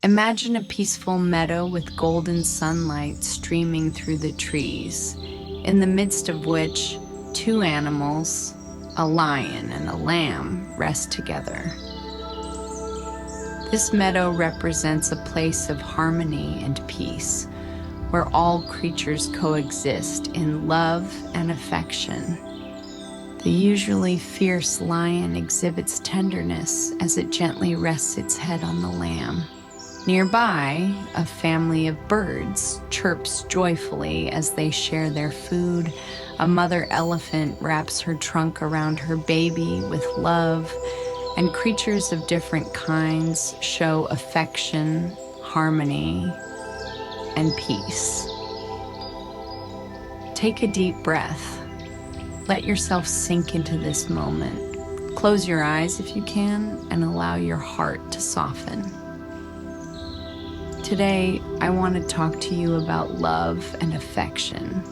Imagine a peaceful meadow with golden sunlight streaming through the trees, in the midst of which two animals, a lion and a lamb, rest together. This meadow represents a place of harmony and peace, where all creatures coexist in love and affection. The usually fierce lion exhibits tenderness as it gently rests its head on the lamb. Nearby, a family of birds chirps joyfully as they share their food. A mother elephant wraps her trunk around her baby with love, and creatures of different kinds show affection, harmony, and peace. Take a deep breath. Let yourself sink into this moment. Close your eyes if you can and allow your heart to soften. Today, I want to talk to you about love and affection.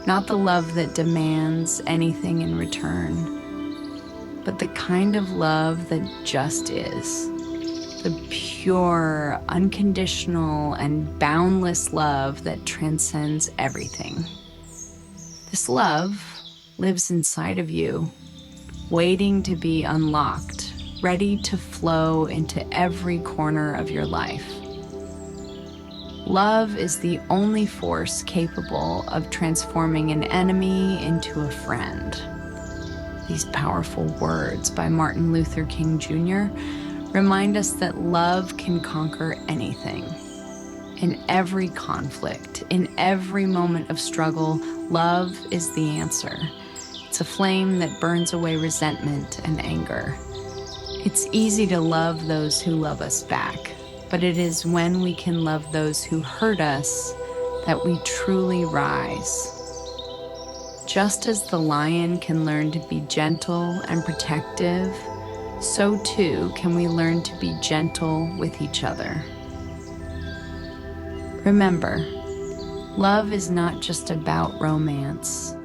Not the love that demands anything in return, but the kind of love that just is. The pure, unconditional, and boundless love that transcends everything. This love lives inside of you, waiting to be unlocked, ready to flow into every corner of your life. Love is the only force capable of transforming an enemy into a friend. These powerful words by Martin Luther King Jr. remind us that love can conquer anything. In every conflict, in every moment of struggle, love is the answer. It's a flame that burns away resentment and anger. It's easy to love those who love us back, but it is when we can love those who hurt us that we truly rise. Just as the lion can learn to be gentle and protective, so too can we learn to be gentle with each other. Remember, love is not just about romance.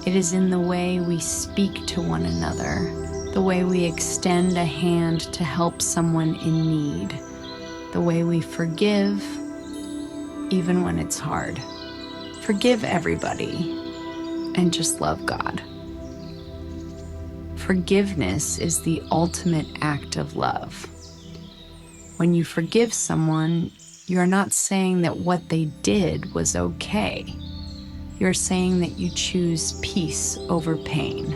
It is in the way we speak to one another, the way we extend a hand to help someone in need, the way we forgive, even when it's hard. Forgive everybody and just love God. Forgiveness is the ultimate act of love. When you forgive someone, you are not saying that what they did was okay. You're saying that you choose peace over pain,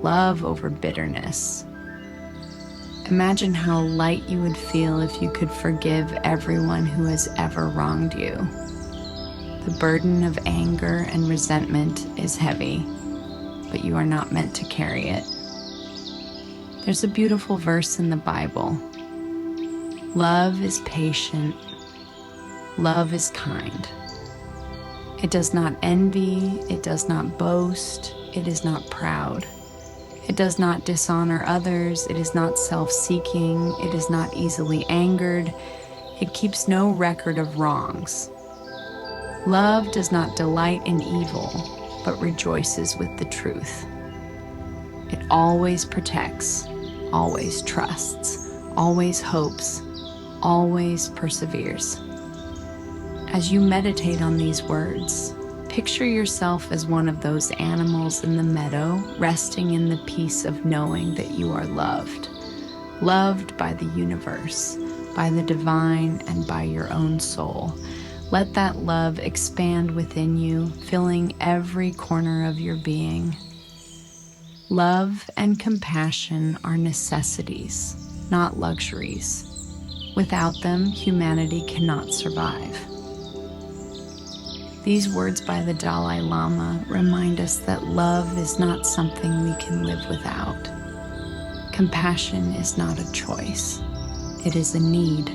love over bitterness. Imagine how light you would feel if you could forgive everyone who has ever wronged you. The burden of anger and resentment is heavy, but you are not meant to carry it. There's a beautiful verse in the Bible. Love is patient. Love is kind. It does not envy. It does not boast. It is not proud. It does not dishonor others. It is not self-seeking. It is not easily angered. It keeps no record of wrongs. Love does not delight in evil, but rejoices with the truth. It always protects, always trusts, always hopes, always perseveres. As you meditate on these words, picture yourself as one of those animals in the meadow, resting in the peace of knowing that you are loved. Loved by the universe, by the divine, and by your own soul. Let that love expand within you, filling every corner of your being. Love and compassion are necessities, not luxuries. Without them, humanity cannot survive. These words by the Dalai Lama remind us that love is not something we can live without. Compassion is not a choice. It is a need.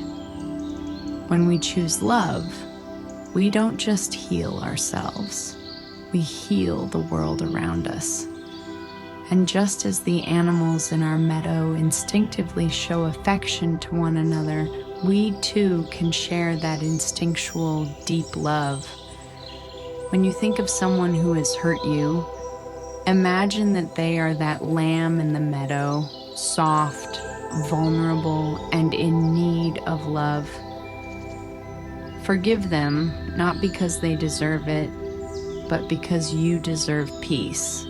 When we choose love, we don't just heal ourselves. We heal the world around us. And just as the animals in our meadow instinctively show affection to one another, we too can share that instinctual, deep love. When you think of someone who has hurt you, imagine that they are that lamb in the meadow, soft, vulnerable, and in need of love. Forgive them, not because they deserve it, but because you deserve peace.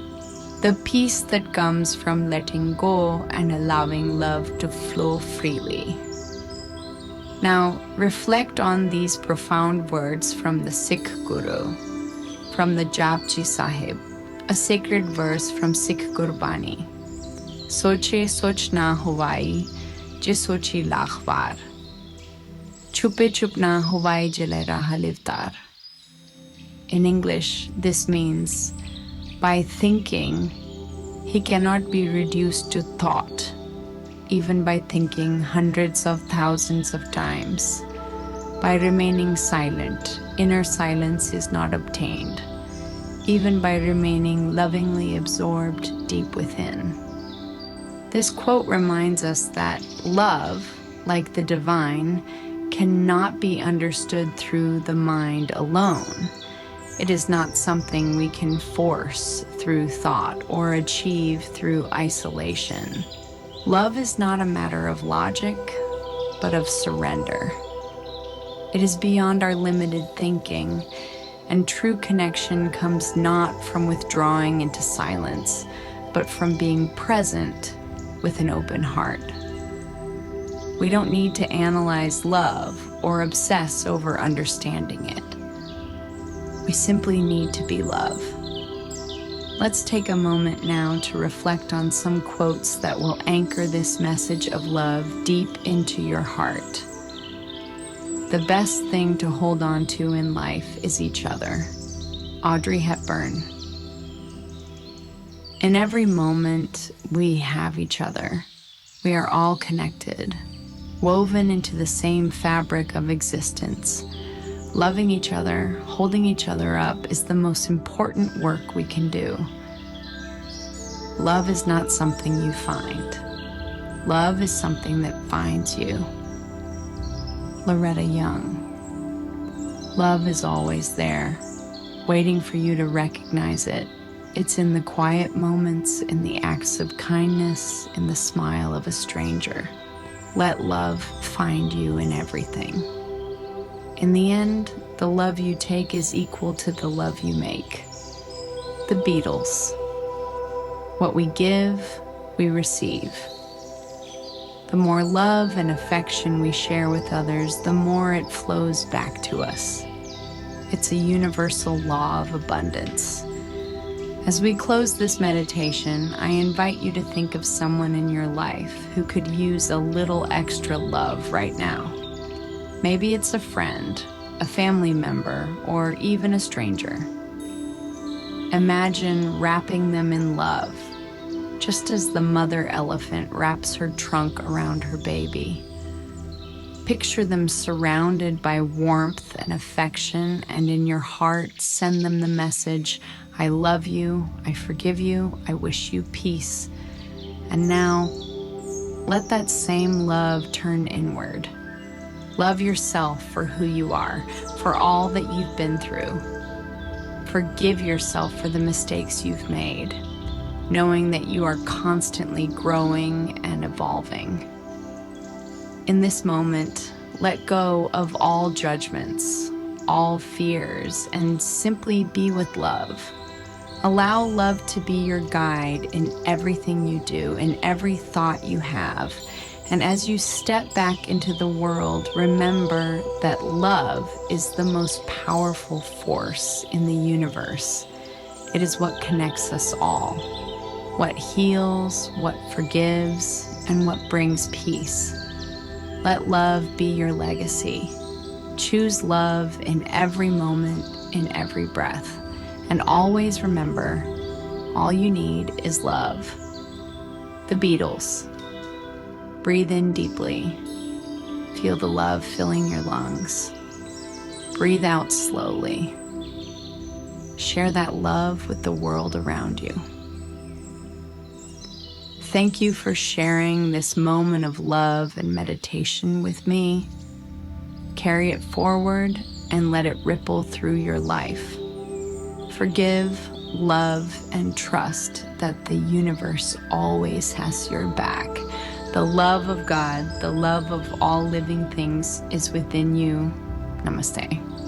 The peace that comes from letting go and allowing love to flow freely. Now, reflect on these profound words from the Sikh Guru, from the Japji Sahib, a sacred verse from Sikh Gurbani. Soche soch na huwai, je sochi lakh baar. Chupe chup na huwai jale raha livtar. In English, this means, by thinking, he cannot be reduced to thought, even by thinking hundreds of thousands of times. By remaining silent, inner silence is not obtained, even by remaining lovingly absorbed deep within. This quote reminds us that love, like the divine, cannot be understood through the mind alone. It is not something we can force through thought or achieve through isolation. Love is not a matter of logic, but of surrender. It is beyond our limited thinking, and true connection comes not from withdrawing into silence, but from being present with an open heart. We don't need to analyze love or obsess over understanding it. We simply need to be love. Let's take a moment now to reflect on some quotes that will anchor this message of love deep into your heart. The best thing to hold on to in life is each other. Audrey Hepburn. In every moment, we have each other. We are all connected, woven into the same fabric of existence. Loving each other, holding each other up is the most important work we can do. Love is not something you find. Love is something that finds you. Loretta Young. Love is always there, waiting for you to recognize it. It's in the quiet moments, in the acts of kindness, in the smile of a stranger. Let love find you in everything. In the end, the love you take is equal to the love you make. The Beatles. What we give, we receive. The more love and affection we share with others, the more it flows back to us. It's a universal law of abundance. As we close this meditation, I invite you to think of someone in your life who could use a little extra love right now. Maybe it's a friend, a family member, or even a stranger. Imagine wrapping them in love, just as the mother elephant wraps her trunk around her baby. Picture them surrounded by warmth and affection, and in your heart, send them the message, I love you, I forgive you, I wish you peace. And now, let that same love turn inward. Love yourself for who you are, for all that you've been through. Forgive yourself for the mistakes you've made, knowing that you are constantly growing and evolving. In this moment, let go of all judgments, all fears, and simply be with love. Allow love to be your guide in everything you do, in every thought you have. And as you step back into the world, remember that love is the most powerful force in the universe. It is what connects us all, what heals, what forgives, and what brings peace. Let love be your legacy. Choose love in every moment, in every breath. And always remember, all you need is love. The Beatles. Breathe in deeply. Feel the love filling your lungs. Breathe out slowly. Share that love with the world around you. Thank you for sharing this moment of love and meditation with me. Carry it forward and let it ripple through your life. Forgive, love, and trust that the universe always has your back, The love of God, the love of all living things is within you. Namaste.